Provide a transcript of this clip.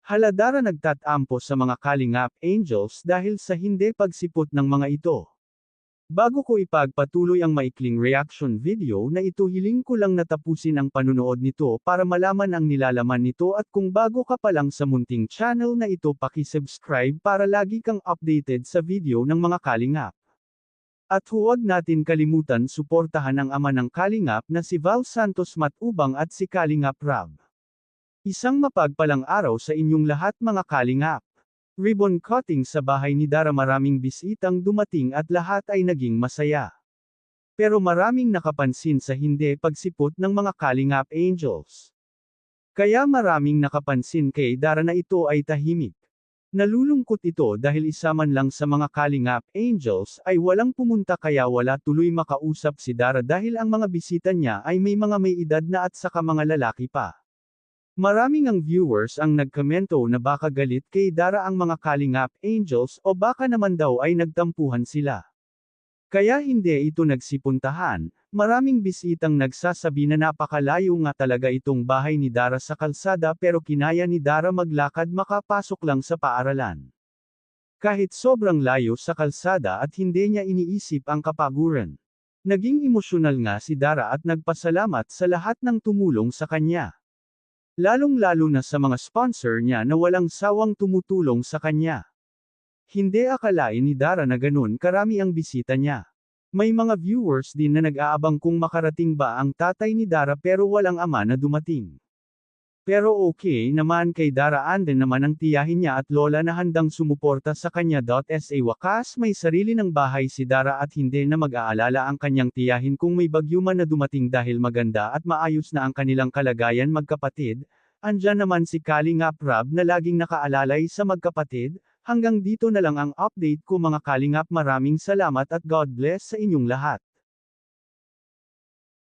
Haladara nagtatampo sa mga Kalingap Angels dahil sa hindi pagsipot ng mga ito. Bago ko ipagpatuloy ang maikling reaction video na ito, hiling ko lang na tapusin ang panunood nito para malaman ang nilalaman nito, at kung bago ka pa lang sa munting channel na ito, paki-subscribe para lagi kang updated sa video ng mga Kalingap. At huwag natin kalimutan suportahan ang ama ng Kalingap na si Val Santos Matubang at si Kalingap Rab. Isang mapagpalang araw sa inyong lahat mga Kalingap. Ribbon cutting sa bahay ni Dara, maraming bisitang dumating at lahat ay naging masaya. Pero maraming nakapansin sa hindi pagsipot ng mga Kalingap Angels. Kaya maraming nakapansin kay Dara na ito ay tahimik. Nalulungkot ito dahil isa man lang sa mga Kalingap Angels ay walang pumunta, kaya wala tuloy makausap si Dara dahil ang mga bisita niya ay may edad na at saka mga lalaki pa. Maraming ang viewers ang nagkomento na baka galit kay Dara ang mga Kalingap Angels o baka naman daw ay nagtampuhan sila. Kaya hindi ito nagsipuntahan. Maraming bisitang nagsasabi na napakalayo nga talaga itong bahay ni Dara sa kalsada, pero kinaya ni Dara maglakad makapasok lang sa paaralan. Kahit sobrang layo sa kalsada at hindi niya iniisip ang kapaguran. Naging emosyonal nga si Dara at nagpasalamat sa lahat ng tumulong sa kanya. Lalong-lalo na sa mga sponsor niya na walang sawang tumutulong sa kanya. Hindi akalain ni Dara na ganun karami ang bisita niya. May mga viewers din na nag-aabang kung makarating ba ang tatay ni Dara, pero walang ama na dumating. Pero okay naman kay Dara, andin naman ang tiyahin niya at lola na handang sumuporta sa kanya. Sa wakas may sarili ng bahay si Dara at hindi na mag-aalala ang kanyang tiyahin kung may bagyo man na dumating, dahil maganda at maayos na ang kanilang kalagayan magkapatid. Andyan naman si Kalingap Rab na laging nakaalalay sa magkapatid. Hanggang dito na lang ang update ko mga Kalingap, maraming salamat at God bless sa inyong lahat.